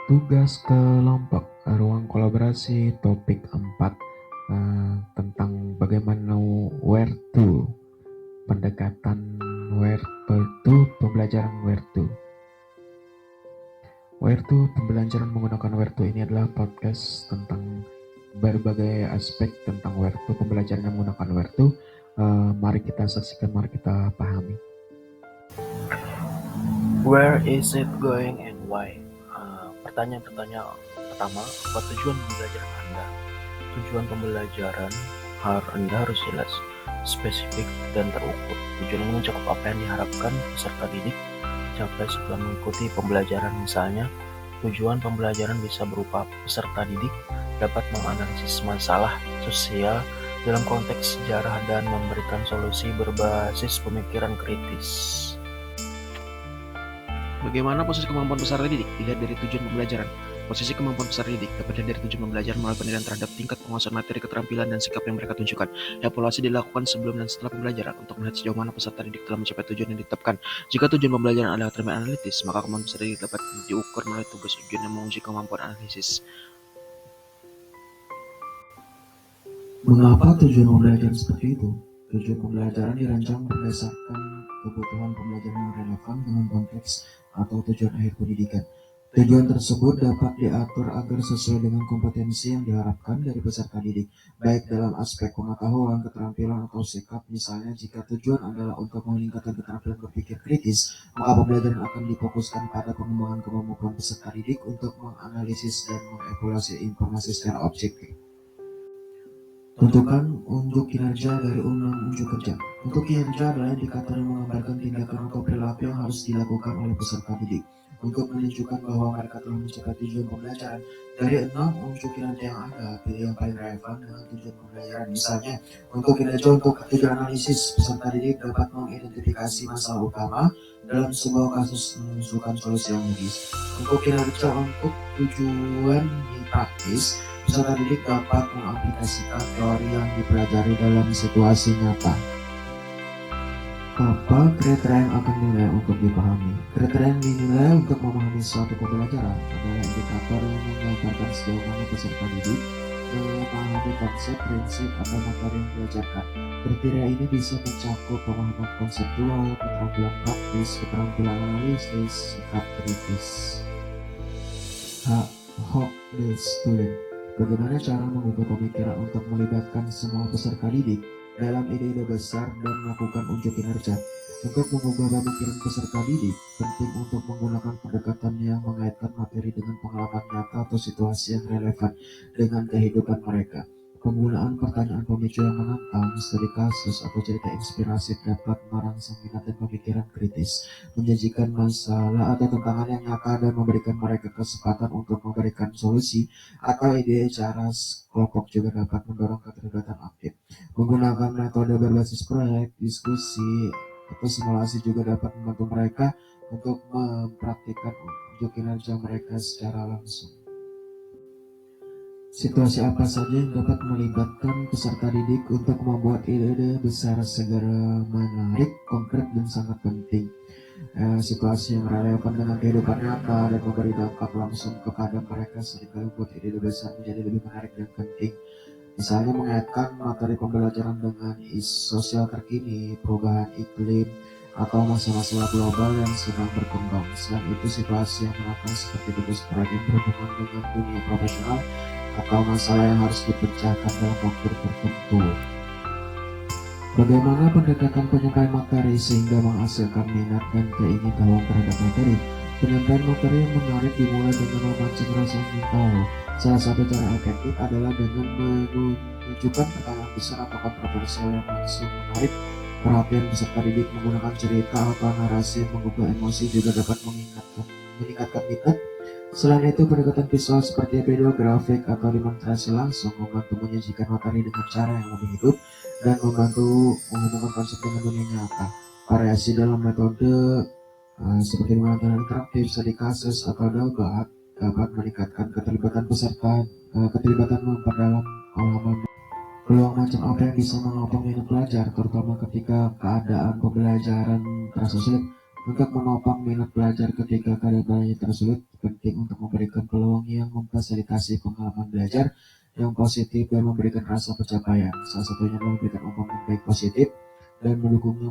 Tugas kelompok, ruang kolaborasi, topik 4, tentang bagaimana where to, pendekatan where to, pembelajaran where to. Where to, pembelajaran menggunakan where to ini adalah podcast tentang berbagai aspek tentang where to, pembelajaran yang menggunakan where to. Mari kita saksikan, mari kita pahami. Where is it going and why? Pertanyaan pertama, apa tujuan pembelajaran Anda? Tujuan pembelajaran Anda harus jelas, spesifik, dan terukur. Tujuan ini mencakup apa yang diharapkan peserta didik capai setelah mengikuti pembelajaran. Misalnya, tujuan pembelajaran bisa berupa peserta didik dapat menganalisis masalah sosial dalam konteks sejarah dan memberikan solusi berbasis pemikiran kritis. Bagaimana posisi kemampuan peserta didik dilihat dari tujuan pembelajaran? Posisi kemampuan peserta didik dapat dilihat dari tujuan pembelajaran melalui penilaian terhadap tingkat penguasaan materi, keterampilan, dan sikap yang mereka tunjukkan. Evaluasi dilakukan sebelum dan setelah pembelajaran untuk melihat sejauh mana peserta didik telah mencapai tujuan yang ditetapkan. Jika tujuan pembelajaran adalah term analitis, maka kemampuan peserta didik dapat diukur melalui tugas ujian yang menguji kemampuan analisis. Mengapa tujuan pembelajaran seperti itu? Tujuan pembelajaran dirancang berdasarkan kebutuhan pembelajaran yang relevan dengan konteks atau tujuan akhir pendidikan. Tujuan tersebut dapat diatur agar sesuai dengan kompetensi yang diharapkan dari peserta didik, baik dalam aspek pengetahuan, keterampilan, atau sikap. Misalnya, jika tujuan adalah untuk meningkatkan keterampilan berpikir kritis, maka pembelajaran akan difokuskan pada pengembangan kemampuan peserta didik untuk menganalisis dan mengevaluasi informasi secara objektif. Tentukan unjuk kinerja dari unjuk kerja. Untuk kinerja adalah indikator yang menggambarkan tindakan atau perilaku yang harus dilakukan oleh peserta didik untuk menunjukkan bahwa mereka telah mencapai tujuan pembelajaran. Dari 6 unjuk kinerja yang ada, pilih yang paling relevan dengan tujuan pembelajaran. Misalnya, untuk kinerja untuk tujuan analisis, peserta didik dapat mengidentifikasi masalah utama dalam sebuah kasus mengusulkan solusi yang logis. Untuk kinerja untuk tujuan praktis, peserta didik dapat mengaplikasikan teori yang dipelajari dalam situasi nyata. Apa kriteria yang akan dinilai untuk dipahami? Kriteria yang dinilai untuk memahami suatu pembelajaran adalah indikator yang menggambarkan sejauh mana peserta didik memahami konsep, prinsip, atau materi yang diajarkan. Kriteria ini bisa mencakup pemahaman konseptual, keterampilan praktis, keterampilan analisis, sikap kritis. How the student. Bagaimana cara mengubah pemikiran untuk melibatkan semua peserta didik dalam ide-ide besar dan melakukan unjuk kinerja. Untuk mengubah pemikiran peserta didik, penting untuk menggunakan pendekatan yang mengaitkan materi dengan pengalaman nyata atau situasi yang relevan dengan kehidupan mereka. Penggunaan pertanyaan pemicu yang menantang, studi kasus, atau cerita inspirasi dapat merangsang minat dan pemikiran kritis, menyajikan masalah atau tantangan yang nyata dan memberikan mereka kesempatan untuk memberikan solusi atau ide. Cara kelompok juga dapat mendorong keterlibatan aktif. Menggunakan metode berbasis proyek, diskusi, atau simulasi juga dapat membantu mereka untuk mempraktikkan unjuk kinerja mereka secara langsung. Situasi apa saja yang dapat melibatkan peserta didik untuk membuat ide-ide besar segera menarik, konkret, dan sangat penting. Situasi yang relevan dengan kehidupan nyata dan memberi dampak langsung kepada mereka sehingga membuat ide-ide besar menjadi lebih menarik dan penting. Misalnya mengaitkan materi pembelajaran dengan isu sosial terkini, perubahan iklim, atau masalah-masalah global yang sedang berkembang. Selain itu, situasi yang menantang seperti tugas proyek yang berhubungan dengan dunia profesional atau masalah yang harus dipecahkan dalam waktu tertentu. Bagaimana pendekatan penyampaian materi sehingga menghasilkan minat dan keingintahuan terhadap materi? Penyampaian materi yang menarik dimulai dengan memancing rasa ingin tahu. Salah satu cara efektif adalah dengan menunjukkan pertanyaan besar atau kontroversial yang langsung menarik perhatian peserta didik. Menggunakan cerita atau narasi yang mengubah emosi juga dapat meningkatkan minat. Selain itu, pendekatan visual seperti video, grafik, atau demonstrasi langsung membantu menyajikan materi dengan cara yang lebih hidup dan membantu menghubungkan konsep dengan dunia nyata. Variasi dalam metode seperti pengetahuan interaktif, studi kasus, atau debat dapat meningkatkan keterlibatan peserta, keterlibatan memperdalam pengalaman. Peluang macam apa yang bisa menopang minat pelajar, terutama ketika keadaan pembelajaran terasa sulit? Untuk menopang minat belajar ketika keadaannya tersulit, penting untuk memberikan peluang yang memfasilitasi pengalaman belajar yang positif dan memberikan rasa pencapaian. Salah satunya adalah memberikan umpan baik positif dan mendukungnya,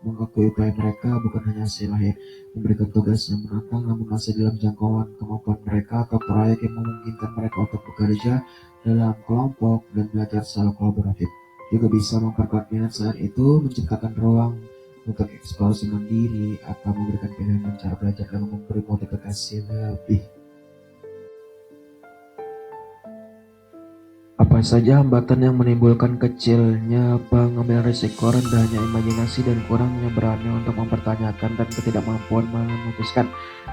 mengakui upaya mereka bukan hanya hasil lahir, memberikan tugas yang menantang namun masih dalam jangkauan kemampuan mereka, atau proyek yang memungkinkan mereka untuk bekerja dalam kelompok dan belajar secara kolaboratif. Juga bisa memperkuat minat. Selain itu, menciptakan ruang untuk eksplorasi mandiri atau memberikan pilihan dan cara belajar yang memberi motivasi lebih. Apa saja hambatan yang menimbulkan kecilnya pengambilan risiko, rendahnya imajinasi, dan kurangnya berani untuk mempertanyakan dan ketidakmampuan memutuskan?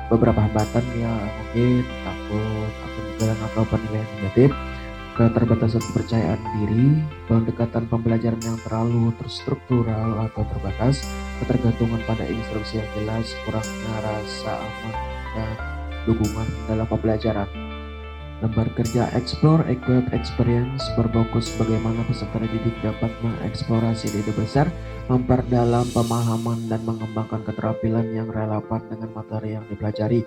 Beberapa hambatan ya mungkin takut atau kegagalan atau penilaian negatif, keterbatasan kepercayaan diri, pendekatan pembelajaran yang terlalu terstruktural atau terbatas, ketergantungan pada instruksi yang jelas, kurangnya rasa aman dan dukungan dalam pembelajaran. Lembar kerja Explore, Equip, Experience berfokus bagaimana peserta didik dapat mengeksplorasi ide besar, memperdalam pemahaman, dan mengembangkan keterampilan yang relevan dengan materi yang dipelajari.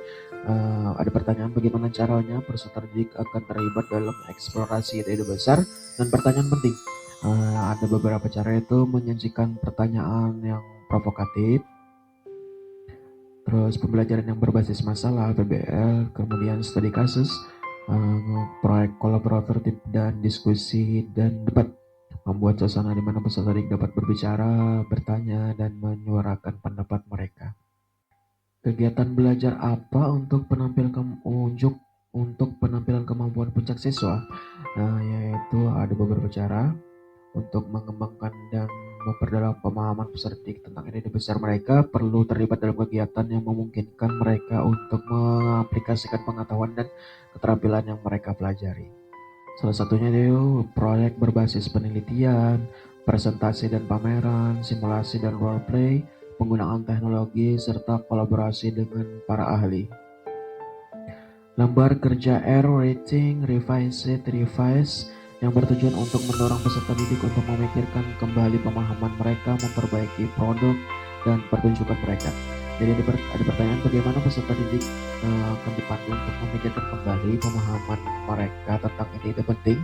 Ada pertanyaan bagaimana caranya peserta didik akan terlibat dalam eksplorasi ide besar, dan pertanyaan penting. Ada beberapa cara, yaitu menyajikan pertanyaan yang provokatif, terus pembelajaran yang berbasis masalah (PBL), kemudian studi kasus, proyek kolaboratif dan diskusi dan debat, membuat suasana di mana peserta didik dapat berbicara, bertanya, dan menyuarakan pendapat mereka. Kegiatan belajar apa untuk penampilan kemampuan puncak siswa? Yaitu ada beberapa cara untuk mengembangkan dan memperdalam pemahaman peserta didik tentang ide besar mereka. Perlu terlibat dalam kegiatan yang memungkinkan mereka untuk mengaplikasikan pengetahuan dan keterampilan yang mereka pelajari. Salah satunya itu proyek berbasis penelitian, presentasi dan pameran, simulasi dan role play, penggunaan teknologi, serta kolaborasi dengan para ahli. Lembar kerja R, Rating, Revise, yang bertujuan untuk mendorong peserta didik untuk memikirkan kembali pemahaman mereka, memperbaiki produk dan pertunjukan mereka. Jadi ada pertanyaan bagaimana peserta didik akan dipandu untuk memikirkan kembali pemahaman mereka tentang ide penting,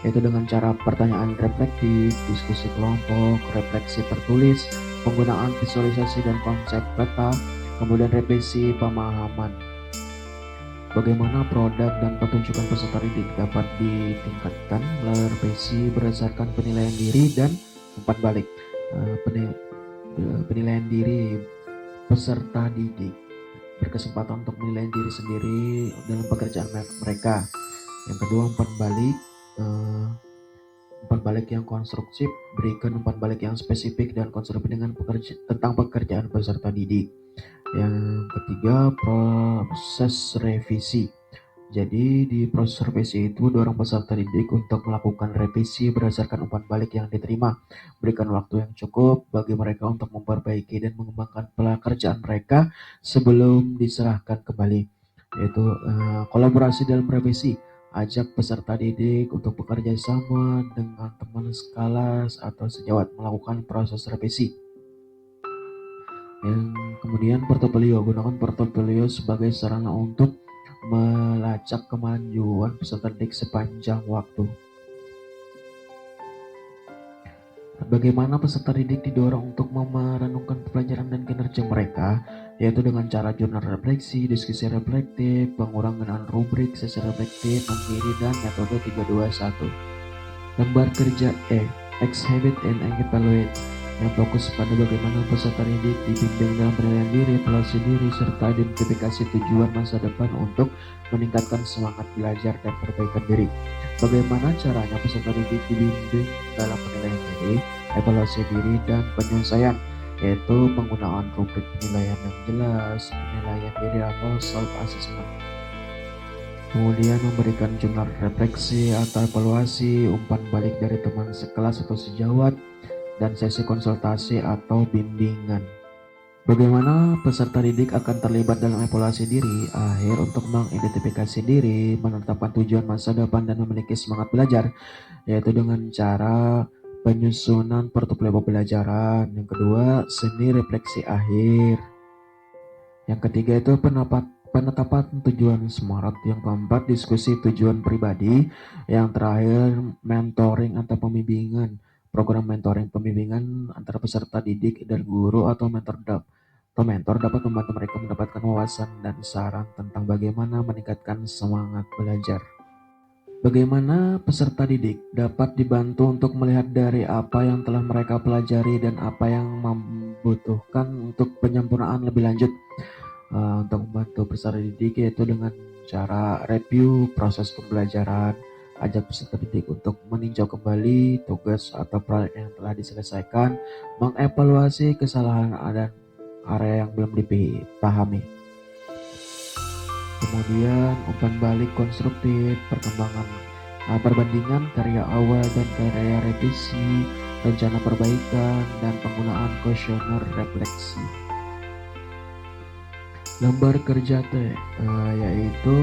yaitu dengan cara pertanyaan reflektif, diskusi kelompok, refleksi tertulis, penggunaan visualisasi dan konsep peta, kemudian revisi pemahaman. Bagaimana produk dan pertunjukan peserta didik dapat ditingkatkan melalui revisi berdasarkan penilaian diri dan umpan balik. Penilaian diri peserta didik berkesempatan untuk menilai diri sendiri dalam pekerjaan mereka. Yang kedua, umpan balik yang konstruktif, berikan umpan balik yang spesifik dan konstruktif tentang pekerjaan peserta didik. Yang ketiga, proses revisi. Jadi di proses revisi itu dorong peserta didik untuk melakukan revisi berdasarkan umpan balik yang diterima. Berikan waktu yang cukup bagi mereka untuk memperbaiki dan mengembangkan pekerjaan mereka sebelum diserahkan kembali. Yaitu kolaborasi dalam revisi. Ajak peserta didik untuk bekerja sama dengan teman sekelas atau sejawat melakukan proses revisi. Yang kemudian portofolio, gunakan portofolio sebagai sarana untuk melacak kemajuan peserta didik sepanjang waktu. Bagaimana peserta didik didorong untuk merenungkan pelajaran dan kinerja mereka, yaitu dengan cara jurnal refleksi, diskusi reflektif, pengurangan rubrik, sesi reflektif, mandiri, dan metode 321. Lembar kerja E, Exhibit and Evaluate, yang fokus pada bagaimana peserta didik dibimbing dalam penilaian diri, evaluasi diri, serta identifikasi tujuan masa depan untuk meningkatkan semangat belajar dan perbaikan diri. Bagaimana caranya peserta didik dibimbing dalam penilaian diri, evaluasi diri, dan penyelesaian, yaitu penggunaan rubrik penilaian yang jelas, penilaian diri atau self-assessment. Kemudian memberikan jurnal refleksi atau evaluasi, umpan balik dari teman sekelas atau sejawat, dan sesi konsultasi atau bimbingan. Bagaimana peserta didik akan terlibat dalam evaluasi diri akhir untuk mengidentifikasi diri, menetapkan tujuan masa depan, dan memiliki semangat belajar, yaitu dengan cara penyusunan portofolio pembelajaran. Yang kedua, seni refleksi akhir. Yang ketiga itu penetapan tujuan SMART. Yang keempat diskusi tujuan pribadi. Yang terakhir mentoring atau pembimbingan. Program mentoring pembimbingan antara peserta didik dan guru atau mentor dapat membantu mereka mendapatkan wawasan dan saran tentang bagaimana meningkatkan semangat belajar. Bagaimana peserta didik dapat dibantu untuk melihat dari apa yang telah mereka pelajari dan apa yang membutuhkan untuk penyempurnaan lebih lanjut. Untuk membantu peserta didik yaitu dengan cara review proses pembelajaran, ajak peserta didik untuk meninjau kembali tugas atau proyek yang telah diselesaikan, mengevaluasi kesalahan dan area yang belum dipahami. Kemudian umpan balik konstruktif, perbandingan karya awal dan karya revisi, rencana perbaikan, dan penggunaan kuesioner refleksi. Lembar kerja T, yaitu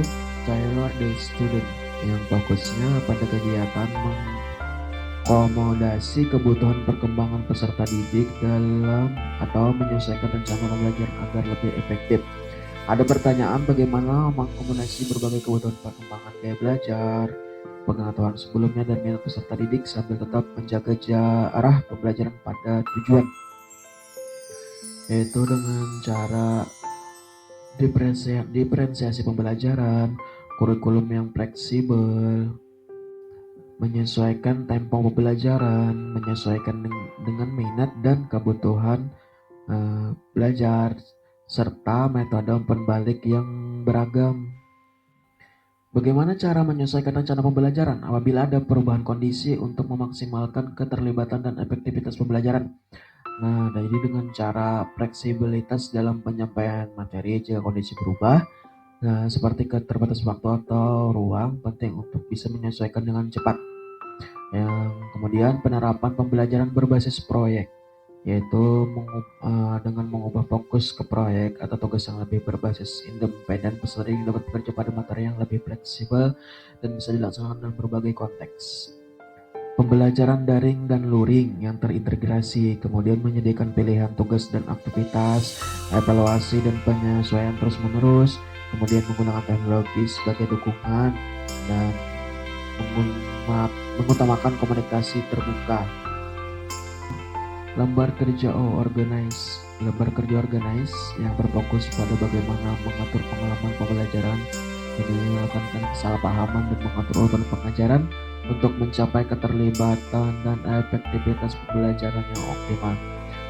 Tailor the Student, yang fokusnya pada kegiatan mengakomodasi kebutuhan perkembangan peserta didik dalam atau menyesuaikan rencana pembelajaran agar lebih efektif. Ada pertanyaan bagaimana mengakomodasi berbagai kebutuhan perkembangan gaya belajar, pengetahuan sebelumnya dan minat peserta didik sambil tetap menjaga arah pembelajaran pada tujuan, yaitu dengan cara diferensiasi pembelajaran, kurikulum yang fleksibel, menyesuaikan tempo pembelajaran, menyesuaikan dengan minat dan kebutuhan belajar, serta metode umpan balik yang beragam. Bagaimana cara menyesuaikan rencana pembelajaran apabila ada perubahan kondisi untuk memaksimalkan keterlibatan dan efektivitas pembelajaran? Nah, jadi dengan cara fleksibilitas dalam penyampaian materi jika kondisi berubah, seperti keterbatasan waktu atau ruang, penting untuk bisa menyesuaikan dengan cepat. Yang kemudian penerapan pembelajaran berbasis proyek, yaitu dengan mengubah fokus ke proyek atau tugas yang lebih berbasis independen, peserta yang dapat bekerja pada materi yang lebih fleksibel dan bisa dilaksanakan dalam berbagai konteks. Pembelajaran daring dan luring yang terintegrasi, kemudian menyediakan pilihan tugas dan aktivitas, evaluasi dan penyesuaian terus-menerus, kemudian menggunakan teknologi sebagai dukungan, dan mengutamakan komunikasi terbuka. Lembar kerja organize yang berfokus pada bagaimana mengatur pengalaman pembelajaran, menyelesaikan kesalahpahaman dan mengatur urutan pengajaran untuk mencapai keterlibatan dan efektivitas pembelajaran yang optimal.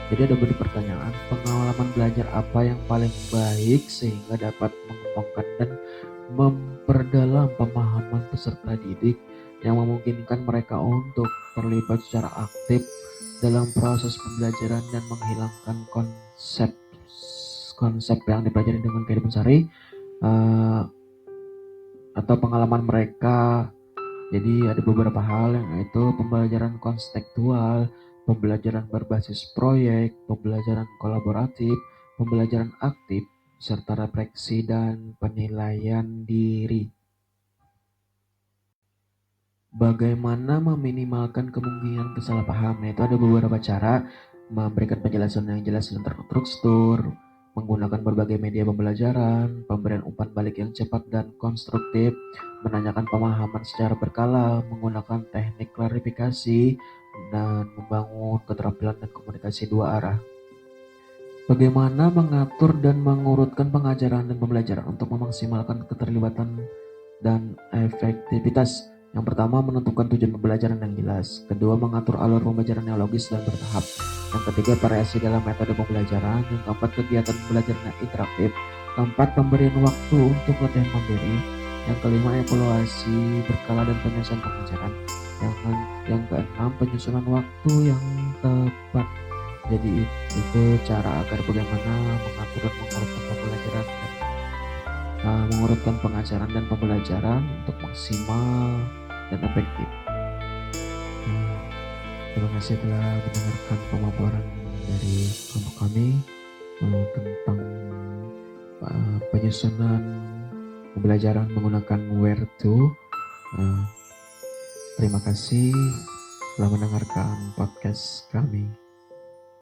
Jadi ada beberapa pertanyaan, pengalaman belajar apa yang paling baik sehingga dapat mengembangkan dan memperdalam pemahaman peserta didik yang memungkinkan mereka untuk terlibat secara aktif dalam proses pembelajaran dan menghilangkan konsep yang dipelajari dengan kehidupan sehari atau pengalaman mereka. Jadi ada beberapa hal, yaitu pembelajaran konstekstual, pembelajaran berbasis proyek, pembelajaran kolaboratif, pembelajaran aktif, serta refleksi dan penilaian diri. Bagaimana meminimalkan kemungkinan kesalahpahaman? Itu ada beberapa cara: memberikan penjelasan yang jelas dan terstruktur, menggunakan berbagai media pembelajaran, pemberian umpan balik yang cepat dan konstruktif, menanyakan pemahaman secara berkala, menggunakan teknik klarifikasi, dan membangun keterampilan dan komunikasi dua arah. Bagaimana mengatur dan mengurutkan pengajaran dan pembelajaran untuk memaksimalkan keterlibatan dan efektivitas? Yang pertama, menentukan tujuan pembelajaran yang jelas. Kedua, mengatur alur pembelajaran yang logis dan bertahap. Yang ketiga, variasi dalam metode pembelajaran. Yang keempat, kegiatan pembelajaran yang interaktif. Keempat, pemberian waktu untuk latihan mandiri. Yang kelima, evaluasi berkala dan penyelesaian pengajaran. Yang keenam, penyusunan waktu yang tepat. Jadi itu cara agar bagaimana mengatur dan mengurutkan pembelajaran dan mengurutkan pengajaran dan pembelajaran untuk maksimal dan efektif. Terima kasih telah mendengarkan pemaparan dari kelompok kami tentang penyusunan pembelajaran menggunakan Where to. Terima kasih telah mendengarkan podcast kami.